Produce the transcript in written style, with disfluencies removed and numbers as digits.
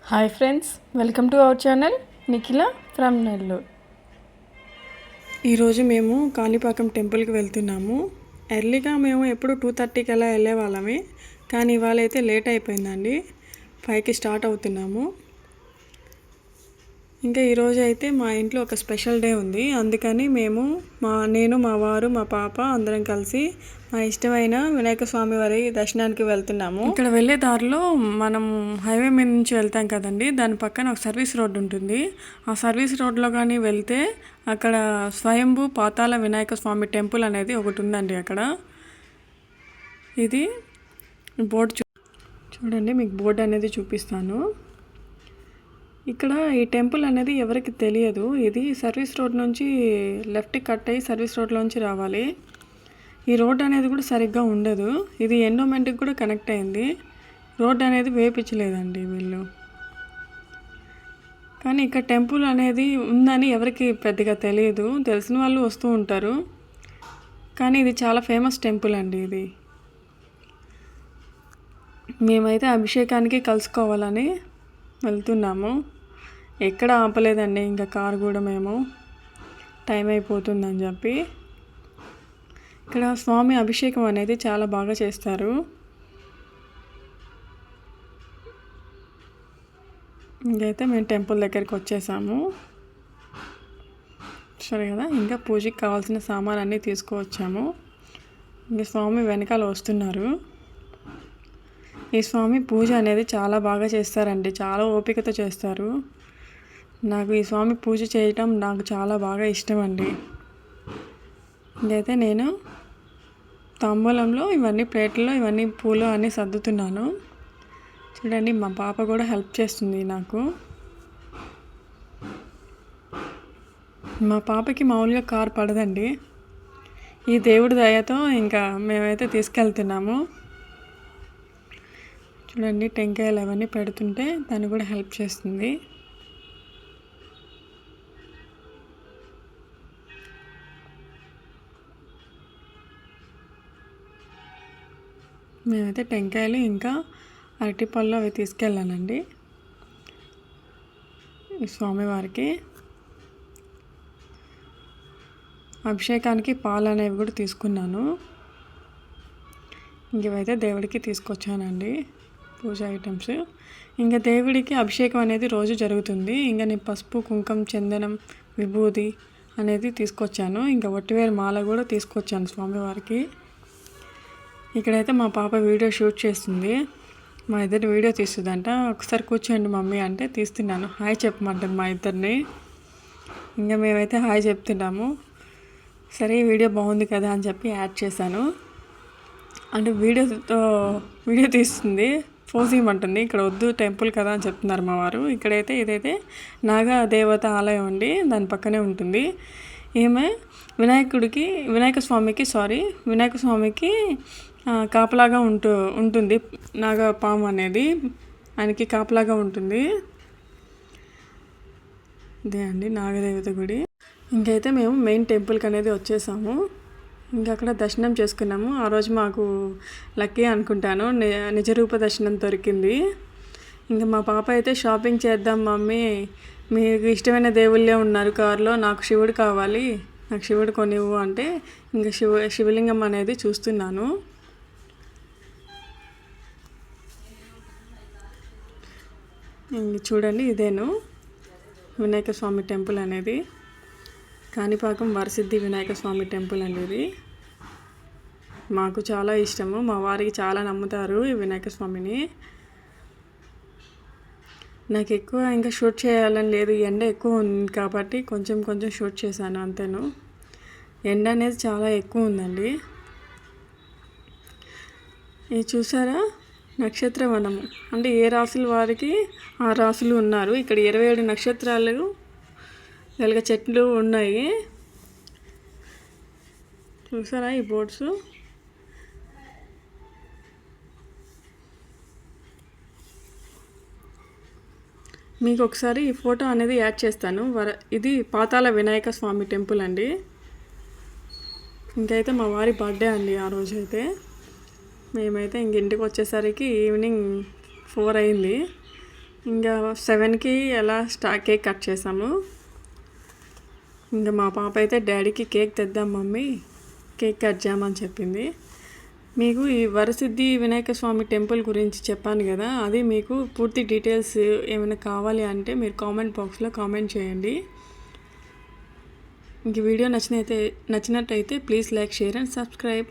Hi friends, welcome to our channel Nikhila from Nellore. ఈరోజు మేము కాణిపాకం టెంపుల్కి వెళ్తున్నాము. ఎర్లీగా మేము ఎప్పుడు 2:30కి అలా వెళ్ళే వాళ్ళమే, కానీ ఇవాళ అయితే లేట్ అయిపోయిందండి. 5కి స్టార్ట్ అవుతున్నాము. ఇంకా ఈరోజు అయితే మా ఇంట్లో ఒక స్పెషల్ డే ఉంది. అందుకని నేను మా వారు మా పాప అందరం కలిసి మా ఇష్టమైన వినాయక స్వామి వారి దర్శనానికి వెళ్తున్నాము. ఇక్కడ వెళ్ళే దారిలో మనం హైవే మీద నుంచి వెళ్తాం కదండి, దాని పక్కన ఒక సర్వీస్ రోడ్ ఉంటుంది. ఆ సర్వీస్ రోడ్లో కానీ వెళ్తే అక్కడ స్వయంభూ పాతాళ వినాయక స్వామి టెంపుల్ అనేది ఒకటి ఉందండి. అక్కడ ఇది బోర్డు చూడండి, మీకు బోర్డు అనేది చూపిస్తాను. ఇక్కడ ఈ టెంపుల్ అనేది ఎవరికి తెలియదు. ఇది సర్వీస్ రోడ్ నుంచి లెఫ్ట్కి కట్ అయ్యి సర్వీస్ రోడ్లోంచి రావాలి. ఈ రోడ్ అనేది కూడా సరిగ్గా ఉండదు. ఇది ఎండోమెంట్కి కూడా కనెక్ట్ అయింది. రోడ్ అనేది వేపించలేదండి వీళ్ళు. కానీ ఇక్కడ టెంపుల్ అనేది ఉందని ఎవరికి పెద్దగా తెలియదు. తెలిసిన వాళ్ళు వస్తూ ఉంటారు, కానీ ఇది చాలా ఫేమస్ టెంపుల్ అండి. ఇది మేమైతే అభిషేకానికి కలుసుకోవాలని వెళ్తున్నాము. ఎక్కడ ఆపలేదండి, ఇంకా కారు కూడా మేము టైం అయిపోతుందని చెప్పి. ఇక్కడ స్వామి అభిషేకం అనేది చాలా బాగా చేస్తారు. ఇంకైతే మేము టెంపుల్ దగ్గరికి వచ్చేసాము. సరే కదా, ఇంకా పూజకి కావాల్సిన సామాన్ అన్నీ తీసుకువచ్చాము. ఇంక స్వామి వెనకాల వస్తున్నారు. ఈ స్వామి పూజ అనేది చాలా బాగా చేస్తారండి, చాలా ఓపికతో చేస్తారు. నాకు ఈ స్వామి పూజ చేయటం నాకు చాలా బాగా ఇష్టం అండి. ఇదైతే నేను తాంబూలంలో ఇవన్నీ ప్లేట్లో ఇవన్నీ పూలు అన్నీ సర్దుతున్నాను. చూడండి, మా పాప కూడా హెల్ప్ చేస్తుంది నాకు. మా పాపకి మామూలుగా కారు పడదండి. ఈ దేవుడి దయతో ఇంకా మేమైతే తీసుకెళ్తున్నాము. చూడండి, టెంకాయలు అవన్నీ పెడుతుంటే తను కూడా హెల్ప్ చేస్తుంది. మేమైతే టెంకాయలు ఇంకా అరటిపళ్ళు అవి తీసుకెళ్ళానండి ఈ స్వామివారికి. అభిషేకానికి పాలు అనేవి కూడా తీసుకున్నాను. ఇవైతే దేవుడికి తీసుకొచ్చానండి పూజ ఐటమ్స్. ఇంకా దేవుడికి అభిషేకం అనేది రోజు జరుగుతుంది. ఇంకా నేను పసుపు, కుంకుమ, చందనం, విభూది అనేది తీసుకొచ్చాను. ఇంకా ఒట్టివేరు మాల కూడా తీసుకొచ్చాను స్వామివారికి. ఇక్కడైతే మా పాప వీడియో షూట్ చేస్తుంది. మా ఇద్దరు వీడియో తీస్తుందంట. ఒకసారి కూర్చోండి మమ్మీ అంటే తీస్తున్నాను. హాయ్ చెప్పమంటుంది మా ఇద్దరిని. ఇంకా మేమైతే హాయ్ చెప్తున్నాము. సరే, వీడియో బాగుంది కదా అని చెప్పి యాడ్ చేశాను. అంటే వీడియో తీస్తుంది, ఫోజ్ ఇవ్వమంటుంది. ఇక్కడ వద్దు, టెంపుల్ కదా అని చెప్తున్నారు మా వారు. ఇదైతే నాగ దేవత ఆలయం అండి, దాని పక్కనే ఉంటుంది. ఈమె వినాయక స్వామికి కాపలాగా ఉంటుంది. నాగపాము అనేది ఆయనకి కాపలాగా ఉంటుంది. ఇదే అండి నాగదేవత గుడి. ఇంకైతే మేము మెయిన్ టెంపుల్కి అనేది వచ్చేసాము. ఇంకా అక్కడ దర్శనం చేసుకున్నాము. ఆ రోజు మాకు లక్కీ అనుకుంటాను, నిజరూప దర్శనం దొరికింది. ఇంకా మా పాప అయితే షాపింగ్ చేద్దాం మమ్మీ, మీకు ఇష్టమైన దేవుళ్ళే ఉన్నారు కారులో, నాకు శివుడు కావాలి, నాకు శివుడు కొనివ్వు అంటే ఇంకా శివలింగం అనేది చూస్తున్నాను. చూడండి, ఇదేను వినాయక స్వామి టెంపుల్ అనేది. కాణిపాకం వరసిద్ధి వినాయక స్వామి టెంపుల్ అనేది మాకు చాలా ఇష్టము. మా వారికి చాలా నమ్ముతారు ఈ వినాయక స్వామిని. నాకు ఎక్కువ ఇంకా షూట్ చేయాలని లేదు, ఎండ ఎక్కువ ఉంది కాబట్టి కొంచెం షూట్ చేశాను అంతేను. ఎండ అనేది చాలా ఎక్కువ ఉందండి. ఇది చూసారా, నక్షత్రవనము అంటే ఏ రాసుల వారికి ఆ రాసులు ఉన్నారు. ఇక్కడ 27 నక్షత్రాలు వెలుగ చెట్లు ఉన్నాయి. చూసారా ఈ బోర్డ్స్. మీకు ఒకసారి ఈ ఫోటో అనేది యాడ్ చేస్తాను. ఇది పాతాళ వినాయక స్వామి టెంపుల్ అండి. ఇంకైతే మా వారి బర్త్డే అండి ఆ రోజైతే. మేమైతే ఇంటికి వచ్చేసరికి ఈవినింగ్ 4 అయింది. ఇంకా 7కి అలా కేక్ కట్ చేసాము. ఇంకా మా పాప అయితే డాడీకి కేక్ తెద్దాం మమ్మీ, కేక్ కట్ చేయమని చెప్పింది. మీకు ఈ వరసిద్ధి వినాయక స్వామి టెంపుల్ గురించి చెప్పాను కదా, అది మీకు పూర్తి డీటెయిల్స్ ఏమైనా కావాలి అంటే మీరు కామెంట్ బాక్స్లో కామెంట్ చేయండి. ఇంక వీడియో నచ్చినట్టయితే please like, share and subscribe.